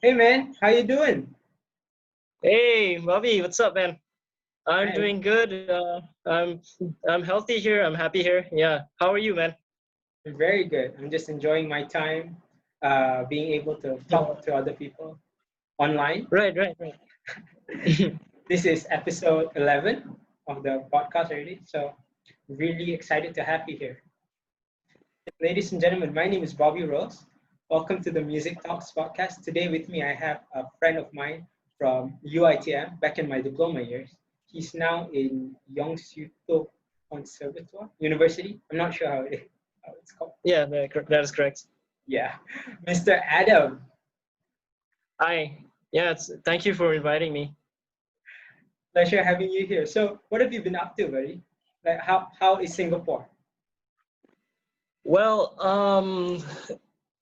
Hey man, how you doing? Hey, Bobby, what's up, man? I'm I'm doing good. I'm healthy here. I'm happy here. Yeah. How are you, man? very good. I'm just enjoying my time, being able to talk to other people online. Right, right, right. This is episode 11 of the podcast already, so really excited to have you here. Ladies and gentlemen, my name is Bobby Rose. Welcome to the Music Talks podcast. Today with me, I have a friend of mine from UITM back in my diploma years. He's now in Yongsu-to Conservatoire University. I'm not sure how it's called. Yeah, that is correct. Yeah, Mr. Adam. Hi. Yeah, thank you for inviting me. Pleasure having you here. So, what have you been up to, buddy? Like, how is Singapore?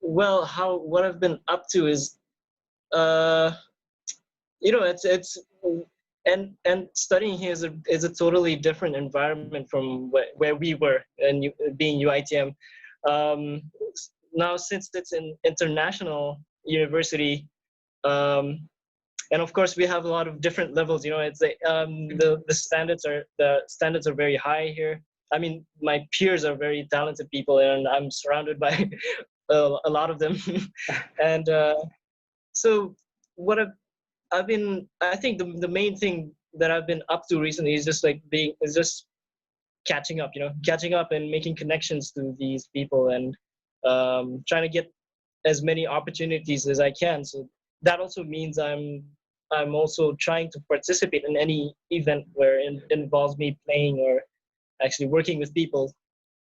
Well, how what I've been up to is, uh, it's and studying here is a totally different environment from where we were and being UITM. Um, Now, since it's an international university, um, and of course we have a lot of different levels. It's like the standards are very high here. I mean, my peers are very talented people, and I'm surrounded by a lot of them. And so what I think the main thing that I've been up to recently is just catching up and making connections to these people, and trying to get as many opportunities as I can. So that also means I'm also trying to participate in any event where it involves me playing or actually working with people.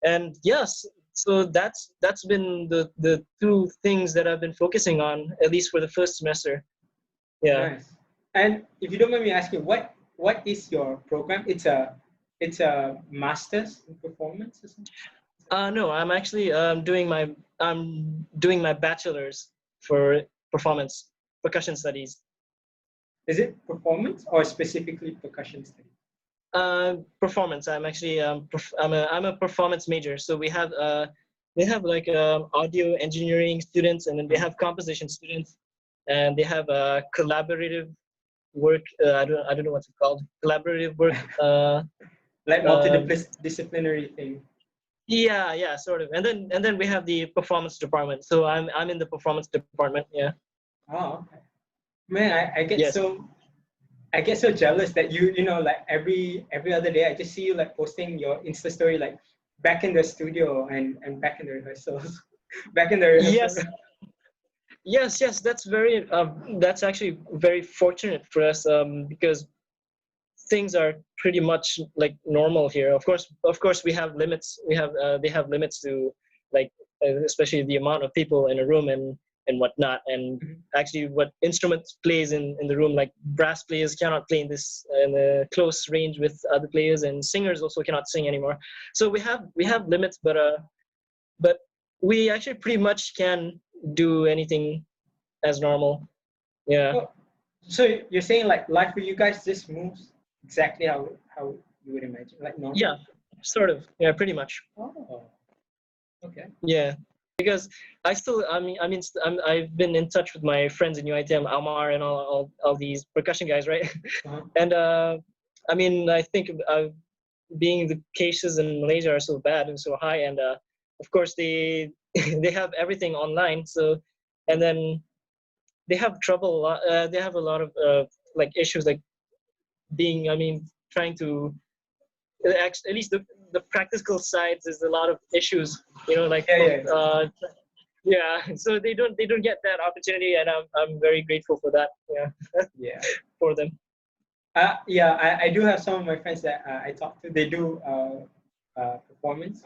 And yes, so that's been the two things that I've been focusing on, at least for the first semester. Yeah. Nice. And if you don't mind me asking, what is your program? It's a master's in performance, isn't No, I'm doing my bachelor's for performance percussion studies. Is it performance or specifically percussion studies? Performance. I'm a performance major. So they have like audio engineering students, and then they have composition students, and they have collaborative work. I don't know what's it called. Collaborative work. Like Uh, multidisciplinary thing. yeah, yeah, sort of. And then we have the performance department. So I'm in the performance department. Yeah. Oh, okay. Man, I get Yes. so jealous that you like every other day I just see you like posting your Insta story like back in the studio and back in the rehearsals, back in the rehearsal Yes. room. Yes. That's actually very fortunate for us, because things are pretty much like normal here. Of course, we have limits. They have limits to, like, especially the amount of people in a room and whatnot. And Mhm. actually, what instruments plays in the room, like brass players cannot play in a close range with other players, and singers also cannot sing anymore. So we have limits, but we actually pretty much can do anything as normal. Yeah. Oh, so you're saying like life for you guys just moves exactly how you would imagine, like Yeah. normal? Sort of. Yeah. Pretty much. Oh, okay. Yeah, because I've been in touch with my friends in UITM, Almar, and all these percussion guys, right? Uh-huh. And I think being the cases in Malaysia are so bad and so high, and of course they they have everything online. So, and then they have trouble a lot. They have a lot of like issues, like trying to, at least the practical sides is a lot of issues. Like, Yeah, yeah, yeah. So they don't get that opportunity, and I'm very grateful for that. Yeah. yeah. For them. Yeah, I do have some of my friends that I talk to. They do performance,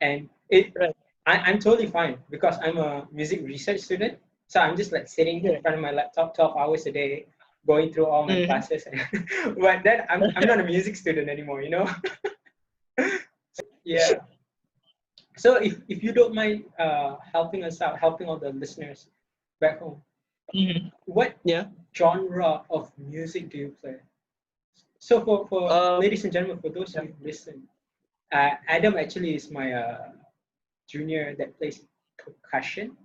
and Right. I'm totally fine because I'm a music research student. So I'm just like sitting in Yeah. front of my laptop 12 hours a day, going through all my Hmm. classes. But then I'm not a music student anymore, you know? Yeah. So if you don't mind helping us out, helping all the listeners back home, Hmm. what Yeah. genre of music do you play? So for Um. ladies and gentlemen, for those Yeah. who listen, Adam actually is my junior that plays percussion.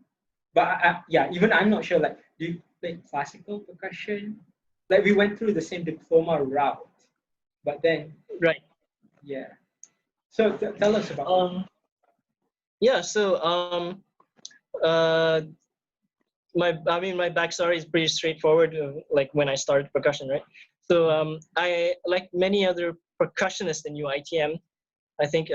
But yeah, even I'm not sure. Like, played classical percussion. Like we went through the same diploma route, but then Right. yeah. So tell us about it. Yeah. So uh, my backstory is pretty straightforward. Like when I started percussion, right? So I, like many other percussionists in UITM, I think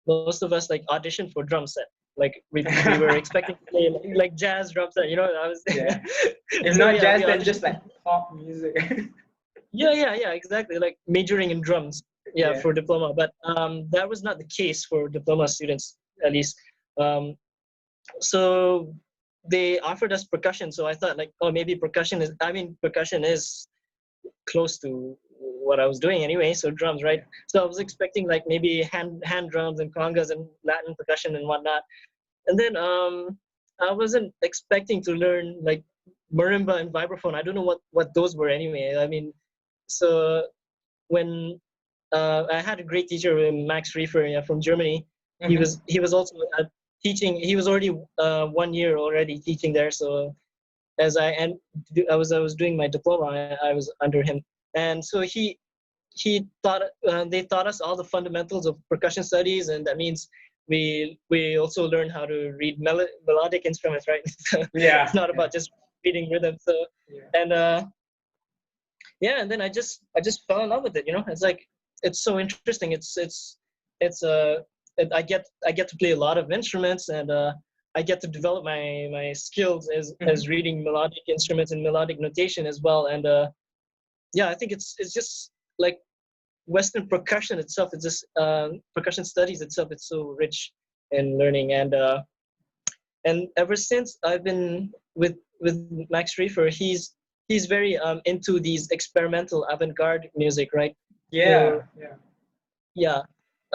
most of us like auditioned for drum set. Like we were expecting to play like jazz drum set. You know, I was Yeah. If so not yeah, we jazz, then just auditioned. like pop music. Yeah, exactly. Like majoring in drums, yeah, Yeah. for diploma. But that was not the case for diploma students, at least. Um, so they offered us percussion. So I thought like, oh, maybe percussion is close to what I was doing anyway. So drums, right? Yeah. So I was expecting like maybe hand drums and congas and Latin percussion and whatnot. And then I wasn't expecting to learn like marimba and vibraphone. I don't know what those were anyway. I mean, so when I had a great teacher, Max Riefer, yeah, from Germany. Mhm. He was also teaching. He was already 1 year already teaching there. So as I was doing my diploma, I was under him, and so he taught they taught us all the fundamentals of percussion studies, and that means we also learned how to read melodic instruments, right? So it's Yeah. not Yeah. about just reading rhythm. So Yeah. and yeah, and then I just fell in love with it. You know, it's like it's so interesting. It's I get to play a lot of instruments, and I get to develop my skills Mhm. as reading melodic instruments and melodic notation as well. And yeah, I think it's just like Western percussion itself. It's just percussion studies itself. It's so rich in learning, and ever since I've been with Max Reefer, he's very into these experimental avant-garde music, right? Yeah. So Yeah. yeah,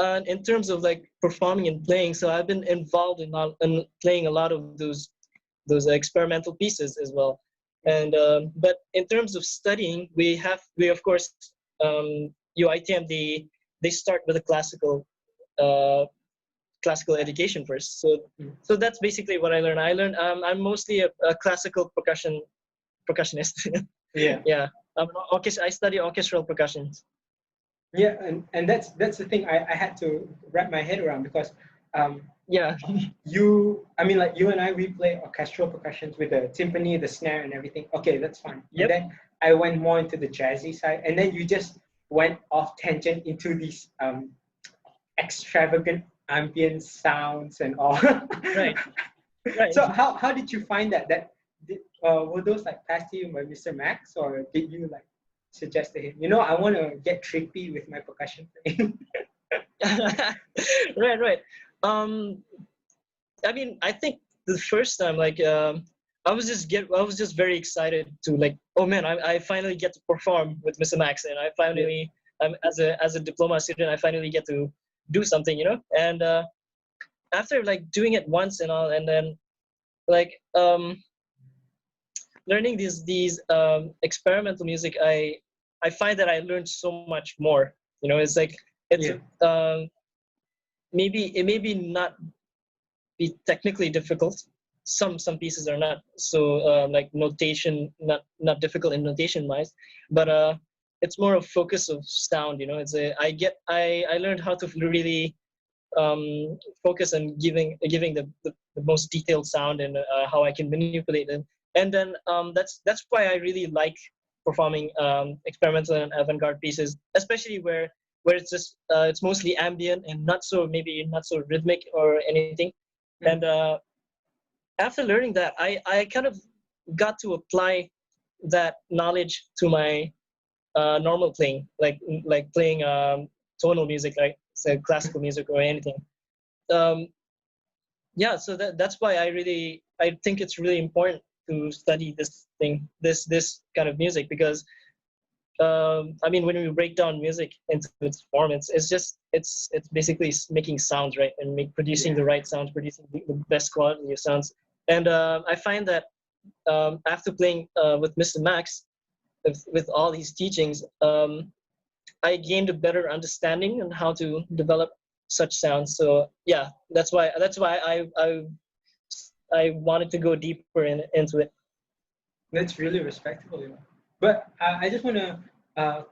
and in terms of like performing and playing, so I've been involved in playing a lot of those experimental pieces as well. Mhm. And but in terms of studying, we of course UITM they start with a uh, classical education first. Mhm. So that's basically what I learned. I'm mostly a classical percussionist. Yeah. Yeah, I study orchestral percussion. Yeah, and that's the thing I had to wrap my head around because um, Yeah, I mean, like you and I, we play orchestral percussions with the timpani, the snare, and everything. Okay, that's fine. And yep, then I went more into the jazzy side, and then you just went off tangent into these extravagant ambient sounds and all. right, right. So how did you find that? Were those like passed to you by Mr. Max, or did you like suggest to him? You know, I want to get trippy with my percussion playing. Right. Um, I mean, I think the first time, like, I was just very excited to like, oh man, I finally get to perform with Mr. Max, and I Yeah. finally, as a diploma student, I finally get to do something, you know. And after like doing it once and all, and then like learning these experimental music, I find that I learned so much more. You know, it's like it's Yeah. maybe it may be not be technically difficult. Some pieces are not so like notation not difficult in notation wise, but it's more a focus of sound. You know, I learned how to really focus on giving the most detailed sound and how I can manipulate it. And then that's why I really like performing experimental and avant-garde pieces, especially where it's just it's mostly ambient and not so rhythmic or anything. And Mhm. after learning that, I kind of got to apply that knowledge to my normal playing, like playing tonal music, like say classical music or anything. Um, yeah, so that's why I think it's really important to study this kind of music, because I mean, when we break down music into its form, it's basically making sounds, right, and producing Yeah. the right sounds, producing the best quality of sounds. And I find that after playing with Mr. Max, with all these teachings, I gained a better understanding on how to develop such sounds. So yeah, that's why I wanted to go deeper into it. That's really respectable, you know. But I just want to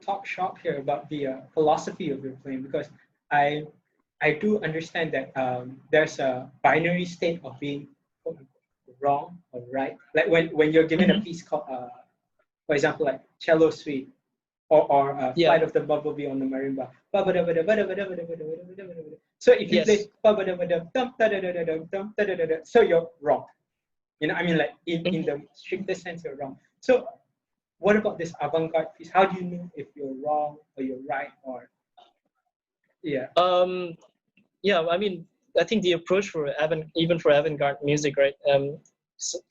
talk shop here about the philosophy of your playing because I I do understand that there's a binary state of being quote unquote, wrong or right. Like when you're given a Hmm. piece called, for example, like cello suite or Yeah. Flight of the Bumblebee on the marimba. So if you Yes. play so you're wrong. You know, I mean, like in Mhm. the strictest sense, you're wrong. So what about this avant-garde piece? How do you know if you're wrong or you're right or yeah? Um, yeah, I mean, I think the approach for even for avant-garde music, right?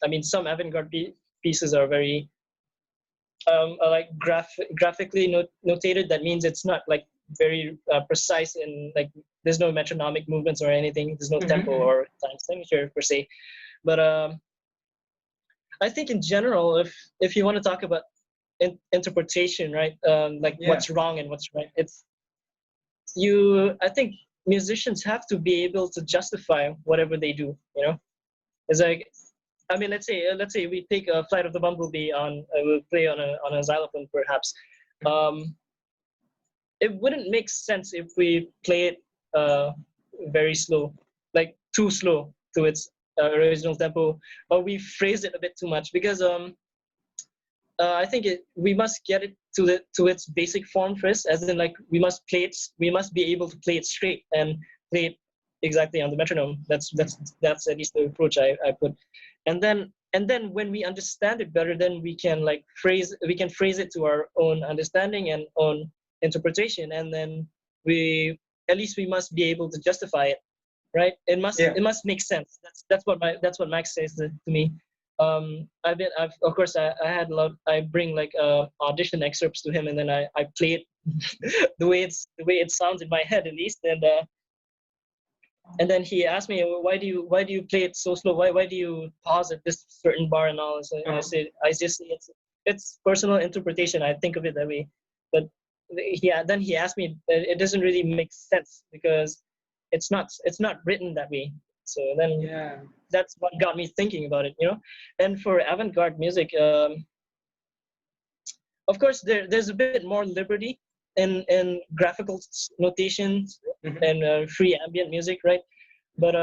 I mean, some pieces are very are like graphically notated. That means it's not like very precise and like there's no metronomic movements or anything. There's no tempo Mm-hmm. or time signature per se. But I think in general, if you want to talk about interpretation, right? Like Yeah. what's wrong and what's right, it's you. I think musicians have to be able to justify whatever they do. You know, it's like I mean, let's say we take a Flight of the Bumblebee on we'll play on a xylophone perhaps. Um, it wouldn't make sense if we play it very slow, like too slow to its original tempo, or we phrase it a bit too much because I think we must get it to its basic form first, as in like we must be able to play it straight and play it exactly on the metronome. That's at least the approach I put, and then when we understand it better, then we can phrase it to our own understanding and own interpretation, and then we at least we must be able to justify it, right? Yeah. It must make sense. That's what Max says to me. I've of course I had a lot. I bring like audition excerpts to him, and then I play it the way it sounds in my head at least, and then he asked me, "Well, why do you play it so slow? Why do you pause at this certain bar and all?" So Uh-huh. I just say it's personal interpretation. I think of it that way, but then he asked me, it doesn't really make sense because it's not written that way. So then Yeah. that's what got me thinking about it, you know. And for avant-garde music, of course there's a bit more liberty in graphical notations Mm-hmm. and free ambient music, right? But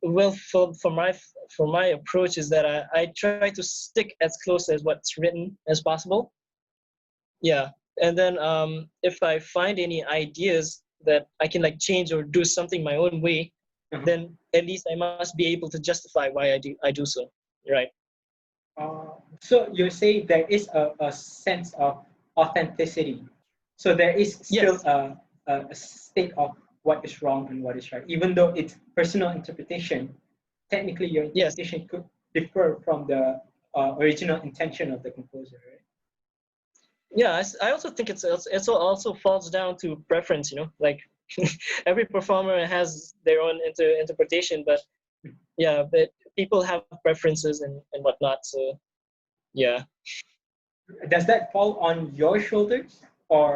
well, for my approach is that I try to stick as close as what's written as possible. Yeah, and then if I find any ideas that I can like change or do something my own way, Uh-huh. then at least I must be able to justify why I do so. Right. So you're saying there is a sense of authenticity. So there is still Yes. a state of what is wrong and what is right. Even though it's personal interpretation, technically your Yes. interpretation could differ from the original intention of the composer, right? Yeah. I also think it's also falls down to preference. You know, like every performer has their own interpretation, but yeah, but people have preferences and whatnot. So yeah. Does that fall on your shoulders or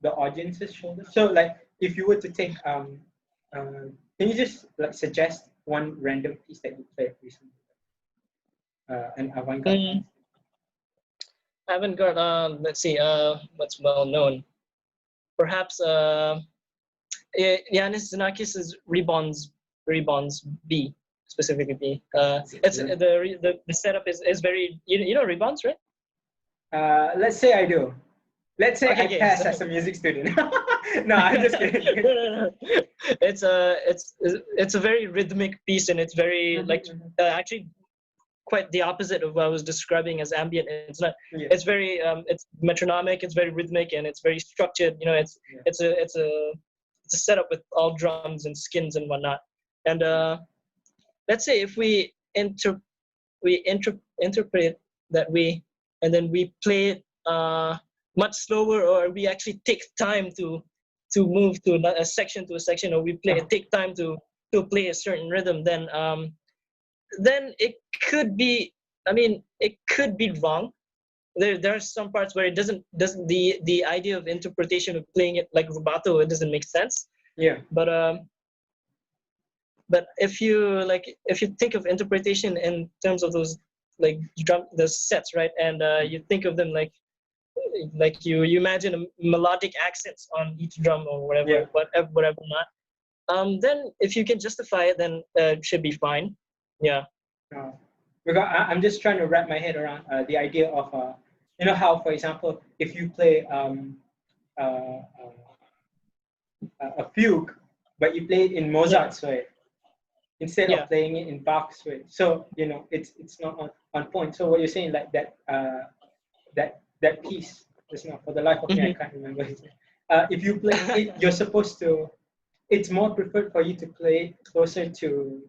the audience's shoulders? So, like, if you were to take, can you just like suggest one random piece that you played recently, an avant-garde piece? Mm, avant-garde. Let's see. What's well known? Perhaps Yanis Xenakis' Rebonds B, specifically B. It's the setup is very you know Rebonds, right? Let's say I do. Let's say Okay, I okay. pass as a music student. No, I'm just kidding. No. It's a very rhythmic piece, and it's very Mhm, like mhm. actually quite the opposite of what I was describing as ambient. It's not. Yeah, It's very it's metronomic. It's very rhythmic, and it's very structured. You know, yeah, it's a setup with all drums and skins and whatnot. And yeah. let's say if interpret it that way, and then we play it much slower, or we actually take time to move to a section to a section, or we Uh-huh. take time to play a certain rhythm, then it could be. I mean, it could be wrong. There are some parts where it doesn't the idea of interpretation of playing it like rubato, it doesn't make sense. Yeah. But if you think of interpretation in terms of those drum the sets, right? And you think of them like you imagine a melodic accents on each drum or whatever, Yeah. whatever not. Then if you can justify it, then it should be fine. Yeah. Because I'm just trying to wrap my head around the idea of you know how, for example, if you play uh, a fugue, but you play it in Mozart's way instead Yeah. of playing it in Bach's way. So you know it's not on point. So what you're saying, like that that piece, just now for the life of me I can't remember his name. If you play it, you're supposed to. It's more preferred for you to play it closer to,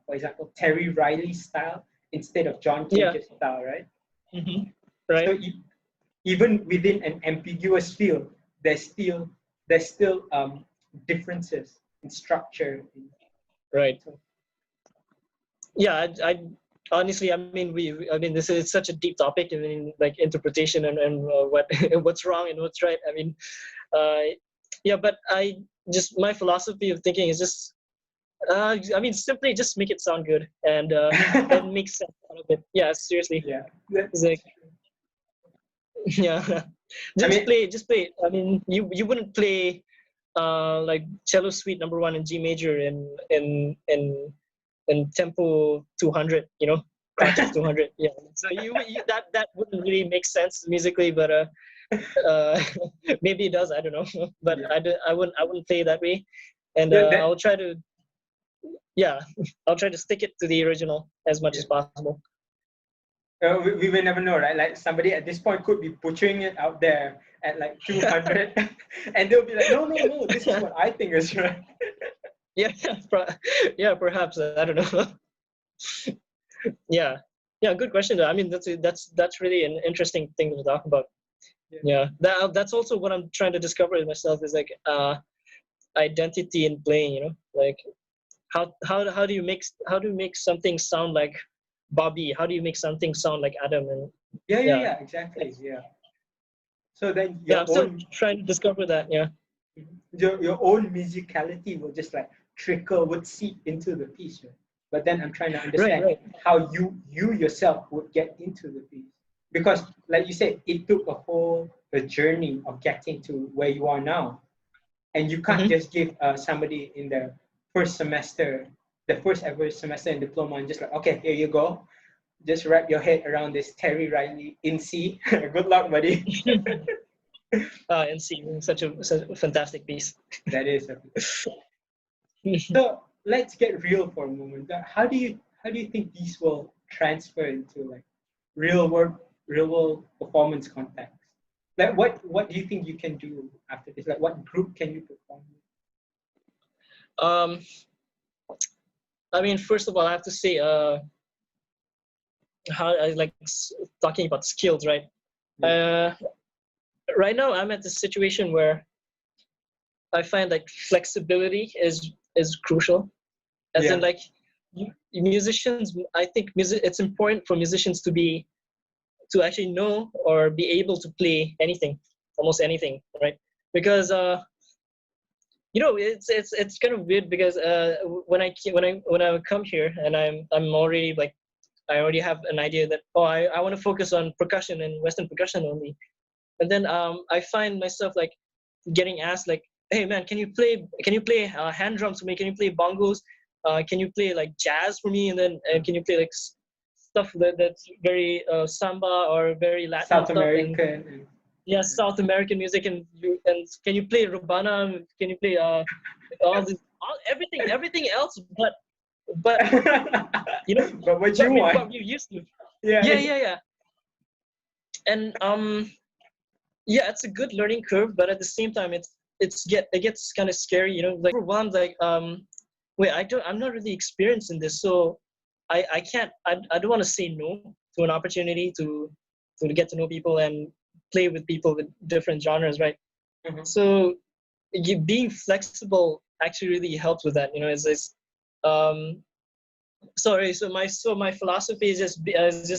for example, Terry Riley's style instead of John Yeah. Cage's style, right? Right. So even within an ambiguous field, there's still differences in structure. Right. Yeah, I honestly, I mean, I mean, this is such a deep topic. I mean, like interpretation and what what's wrong and what's right. I mean, yeah, but my philosophy of thinking is just, I mean, simply just make it sound good and make sense out of it. Yeah, seriously. Yeah. It's like, yeah, just play. I mean, you wouldn't play like cello suite number 1 in G major in tempo 200, you know, project 200. Yeah, so you that wouldn't really make sense musically, but maybe it does, I don't know. But Yeah. I wouldn't play that way, and I'll try to I'll try to stick it to the original as much as possible. We will never know, right? Like somebody at this point could be butchering it out there at like 200, and they'll be like, no, this is what I think is right. Yeah, yeah, perhaps, I don't know. Yeah, good question though. I mean, that's really an interesting thing to talk about. Yeah, that's also what I'm trying to discover in myself, is like identity in playing, you know, like how do you make something sound like Bobby? How do you make something sound like Adam? And Yeah, exactly. Yeah. So then I'm still trying to discover that. Yeah. Your own musicality will just like would seep into the piece, right? But then I'm trying to understand how you yourself would get into the piece, because like you said, it took a journey of getting to where you are now, and you can't just give somebody in the first ever semester in Diploma and just like, okay, here you go, just wrap your head around this Terry Riley in C. Good luck, buddy. And see, such a fantastic piece. That is. So let's get real for a moment. How do you think these will transfer into like real world performance context? Like what do you think you can do after this? Like what group can you perform with? I mean, first of all, I have to say, how I like talking about skills, right? Yeah. Right now, I'm at the situation where I find like flexibility is crucial. As in, like, musicians, I think it's important for musicians to actually know or be able to play anything, almost anything, right? Because you know, it's kind of weird, because when I come here and I'm already like, I already have an idea that, I want to focus on percussion and Western percussion only, and then I find myself like getting asked like, hey man, can you play hand drums for me? Can you play bongos? Can you play like jazz for me? And then can you play like stuff that's very samba or very Latin South stuff? American. Yeah, South American music, and can you play Rubana? Can you play everything else, but you know, but what you want? What you used to. Yeah. And yeah, it's a good learning curve, but at the same time, it gets kind of scary, you know, like overwhelmed, like wait, I'm not really experienced in this, so I can't, I don't want to say no to an opportunity to get to know people and play with people with different genres, right? So being flexible actually really helps with that, you know. So my philosophy is just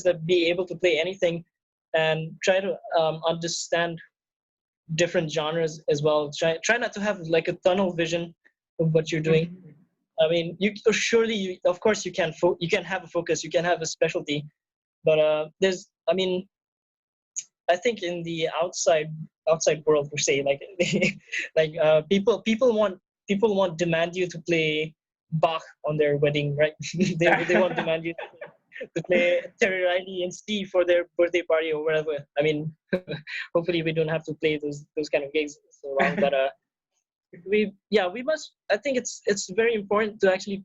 that be able to play anything and try to understand different genres as well. Try not to have like a tunnel vision of what you're doing. I mean, of course you can have a focus, you can have a specialty, But there's, I mean, I think in the outside world per se, like like people won't demand you to play Bach on their wedding, right? They won't demand you to play Terry Riley and Steve for their birthday party or whatever. I mean, hopefully we don't have to play those kind of gigs so long. But we must. I think it's very important to actually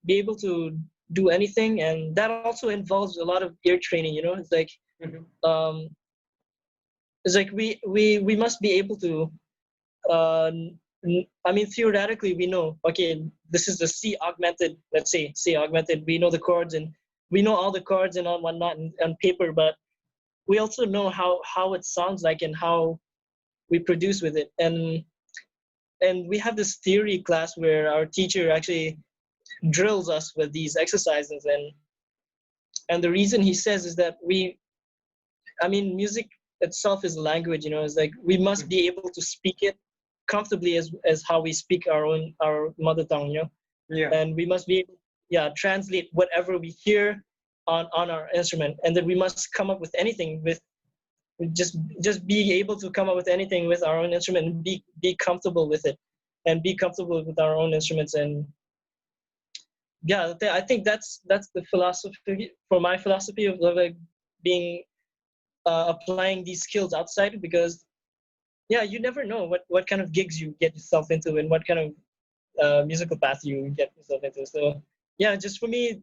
be able to do anything, and that also involves a lot of ear training. You know, it's like Mhm. it's like we must be able to. I mean, theoretically, we know. Okay, this is the C augmented. Let's say C augmented. We know the chords and we know all the chords and all whatnot on paper, but we also know how it sounds like and how we produce with it. And we have this theory class where our teacher actually drills us with these exercises, and the reason he says is that I mean, music itself is language, you know. It's like we must be able to speak it comfortably as how we speak our mother tongue, you know. Yeah. And we must be able, yeah, translate whatever we hear on our instrument, and then we must come up with anything with just be able to come up with anything with our own instrument and be comfortable with it, and be comfortable with our own instruments. And yeah, I think that's the philosophy for my philosophy of like being applying these skills outside, because yeah, you never know what kind of gigs you get yourself into and what kind of musical path you get yourself into. So yeah, just for me,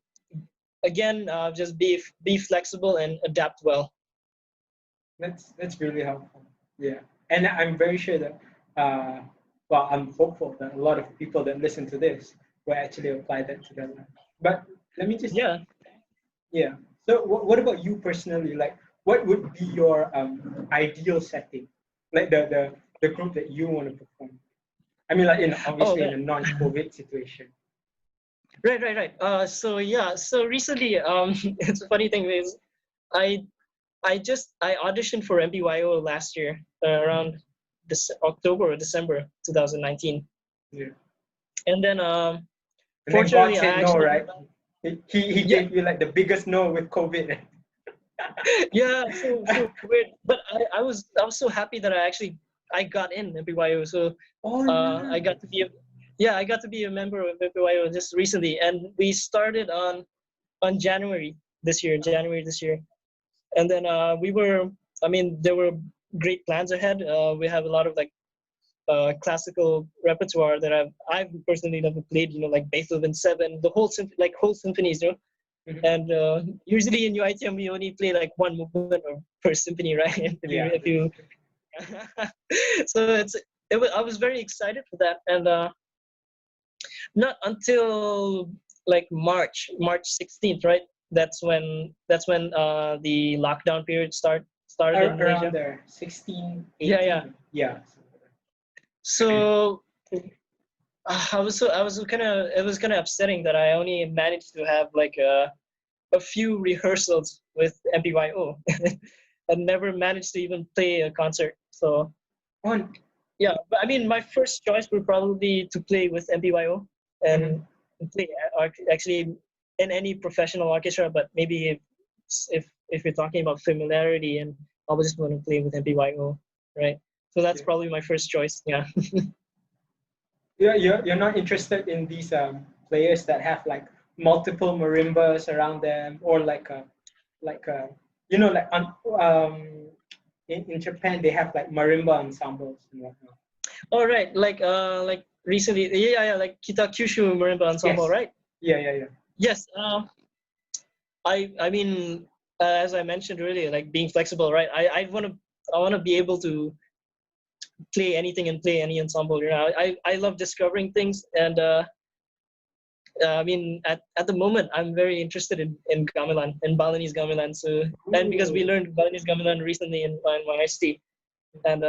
again, just be flexible and adapt well. That's really helpful. Yeah, and I'm very sure that, well, I'm hopeful that a lot of people that listen to this will actually apply that to their life. But let me just, Yeah. yeah. So, what about you personally? Like, what would be your ideal setting? Like the group that you want to perform. I mean, like in Oh, obviously in a non-COVID situation. right. So yeah, so recently, it's a funny thing is, I I auditioned for MPYO last year, around this October or December 2019, Yeah. and then And then God fortunately I said no, actually, right? He yeah, gave you like the biggest no with COVID. yeah, so weird. But I was so happy that I got in MPYO. So Oh I got to nice. be I got to be a member of MPYO just recently, and we started on January this year. And then we were, I mean, there were great plans ahead. We have a lot of like classical repertoire that I've personally never played, you know, like Beethoven 7, the whole like whole symphonies, you know. Mhm. And usually in UITM we only play like one movement per symphony, right? Yeah. If you so I was very excited for that. And not until like March 16th, right? That's when the lockdown period started in Around Malaysia. there, 16, Yeah, yeah. 18. Yeah. So I was kind of, it was kind of upsetting that I only managed to have like a few rehearsals with MPYO and never managed to even play a concert. So On. yeah, but I mean, my first choice would probably be to play with MPYO Mhm. and play actually in any professional orchestra. But maybe if you're talking about familiarity, and I would just want to play with MPYO, right? So that's Yeah. probably my first choice. Yeah. You're not interested in these players that have like multiple marimbas around them, or like you know, like in Japan they have like marimba ensembles and whatnot. All right, like recently, yeah, like Kita Kyushu Marimba Ensemble, Yes. right? Yeah. Yes. I mean, as I mentioned earlier, like being flexible, right? I want to be able to play anything and play any ensemble. You know, I love discovering things, and I mean, at the moment, I'm very interested in gamelan, in Balinese gamelan. So, and because we Ooh. learned Balinese gamelan recently in my IST, and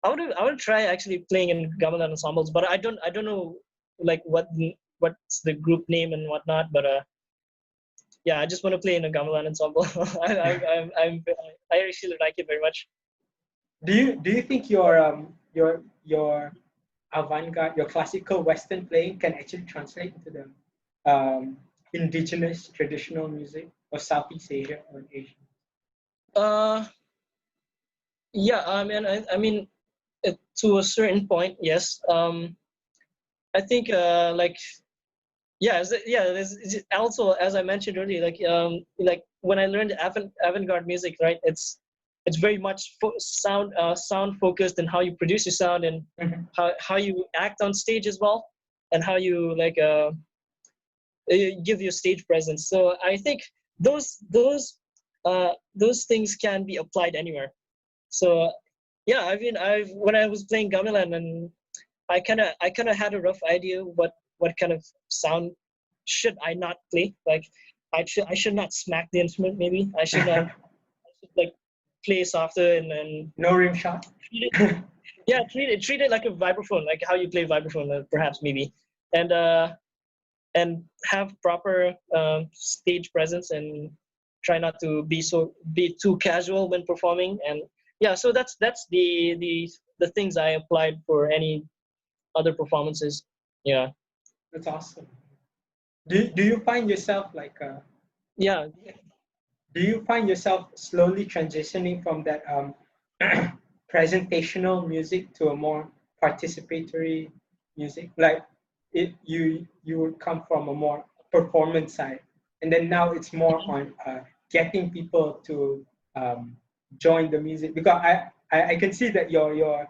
I would try actually playing in gamelan ensembles, but I don't know like what's the group name and whatnot, but yeah, I just want to play in a gamelan ensemble. I actually like it very much. Do you think your avant-garde, your classical Western playing can actually translate into the indigenous traditional music? or Southeast Asia or Asia? Uh, yeah, I mean, to a certain point, yes. I think like yeah, it's also as I mentioned earlier, like when I learned avant-garde music, right? It's very much sound focused and how you produce your sound and Mhm. how you act on stage as well, and how you like give your stage presence. So I think those things can be applied anywhere. So yeah, I mean, I when I was playing gamelan, and I kind of had a rough idea what kind of sound should I not play. Like I should not smack the instrument. Maybe I should like play softer and No rim shot. treat it, yeah, treat it like a vibraphone, like how you play vibraphone, perhaps maybe, and uh and have proper stage presence, and try not to be too casual when performing. And yeah, so that's the things I applied for any other performances. Yeah. That's awesome. Do you find yourself like Yeah. do you find yourself slowly transitioning from that presentational music to a more participatory music? Like you would come from a more performance side, and then now it's more on getting people to um, join the music. Because I can see that your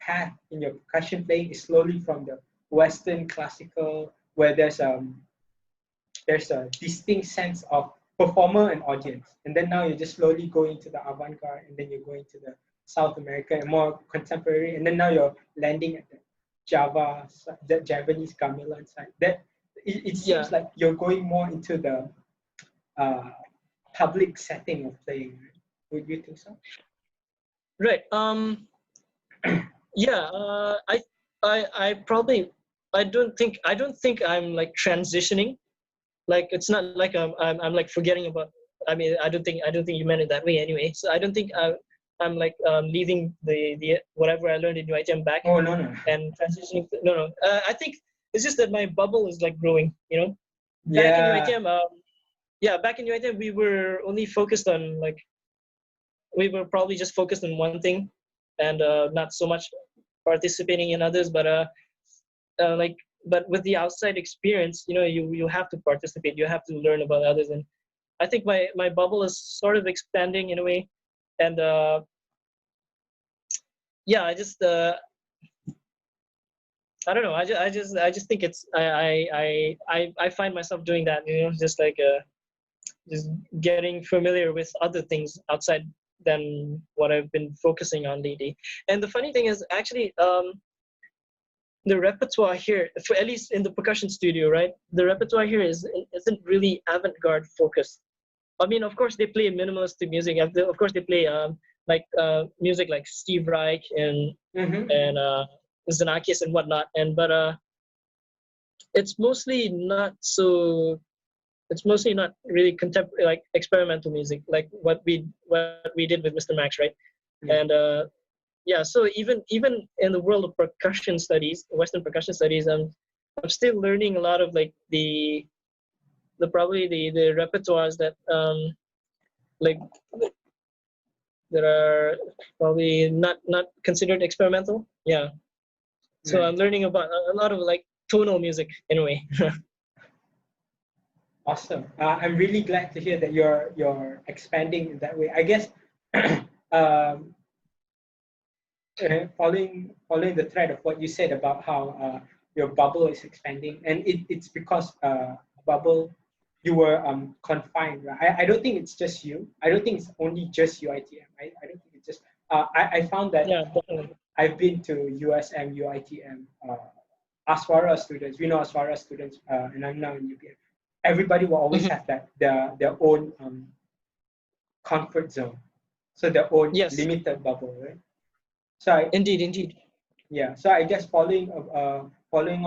path in your percussion playing is slowly from the Western classical, where there's a distinct sense of performer and audience. And then now you're just slowly going to the avant-garde, and then you're going to the South America and more contemporary. And then now you're landing at the the Javanese gamelan side. That it Yeah. seems like you're going more into the uh, public setting of playing. Right? Would you think so? Right. Yeah. I probably I don't think I'm like transitioning. Like it's not like I'm like forgetting about. I mean, I don't think you meant it that way anyway. So I don't think I'm like leaving the whatever I learned in UITM back Oh no no. and transitioning. No, no. I think it's just that my bubble is like growing. Back in Yeah. UITM, yeah, back in UITM, we were only focused on like we were probably just focused on one thing, and not so much participating in others. Like but with the outside experience, you have to participate. You have to learn about others, and I think my bubble is sort of expanding in a way, and yeah, I don't know. I just think it's I find myself doing that. Just like just getting familiar with other things outside than what I've been focusing on lately. And the funny thing is, actually, the repertoire here, for at least in the percussion studio, right? The repertoire here isn't really avant-garde focused. I mean, of course, they play minimalistic music. Of course, they play like music like Steve Reich and Mm-hmm. and Xenakis and whatnot. But it's mostly not so. It's mostly not really contemporary, like experimental music, like what we did with Mr. Max, right? Yeah. And yeah, so even in the world of percussion studies, Western percussion studies, I'm still learning a lot of like the probably the repertoires that like that are probably not considered experimental. Yeah. So I'm Nice. learning about a lot of like tonal music in a way. Awesome. I'm really glad to hear that you're expanding in that way. I guess um, following the thread of what you said about how your bubble is expanding, and it's because bubble you were confined. Right? I don't think it's just you. I don't think it's only just UITM. I don't think it's just. I found that Yeah, definitely. I've been to USM, UITM, Aswara students. We know Aswara students, and I'm now in UPM. Everybody will always Mhm. have that their own comfort zone, so their own Yes, limited bubble, right? So indeed, indeed. yeah, so I guess following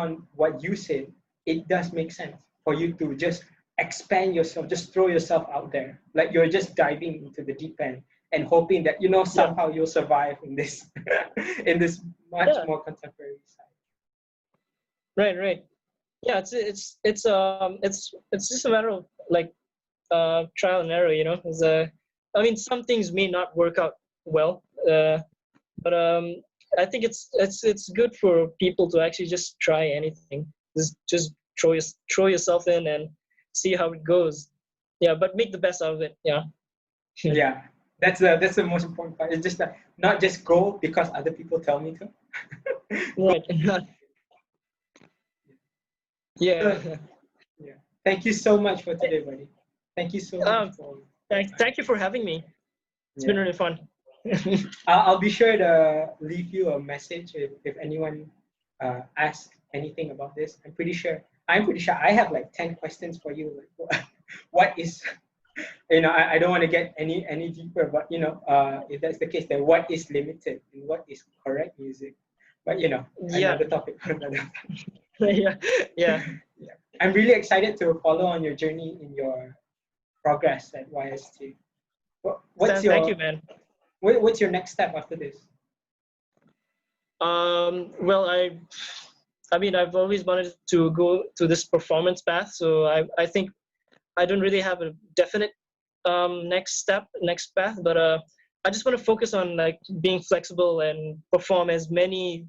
on what you said, it does make sense for you to just expand yourself, just throw yourself out there, like you're just diving into the deep end and hoping that Yeah, somehow you'll survive in this in this much yeah, more contemporary side. right, right. Yeah, it's just a matter of like trial and error. I mean, some things may not work out well, but I think it's good for people to actually just try anything. Just throw yourself in and see how it goes. Yeah, but make the best out of it. Yeah. Yeah, that's the most important part. It's just that not just go because other people tell me to. Go. Right. Yeah. So, yeah. Thank you so much for today, buddy. Thank you so much Um, for. thank you for having me. It's been Yeah. really fun. I'll be sure to leave you a message if anyone asks anything about this. I'm pretty sure I have like 10 questions for you. Like, what is, I don't want to get any deeper, but if that's the case, then what is limited and what is correct music? But Yeah. another topic for another time. Yeah. Yeah. Yeah. I'm really excited to follow on your journey in your progress at YST. What's Thank you, your man. what's your next step after this? Well, I mean, I've always wanted to go to this performance path, so I think I don't really have a definite next path, but I just want to focus on like being flexible and perform as many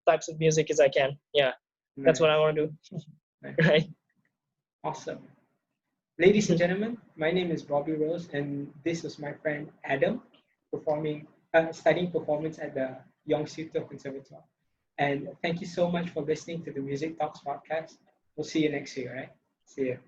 types of music as I can. Yeah, that's what I Nice. want to do. Nice. Right. Awesome. Ladies and gentlemen, my name is Bobby Rose, and this was my friend Adam, studying performance at the Yongsu Conservatoire. And thank you so much for listening to the Music Talks podcast. We'll see you next year, right? See you.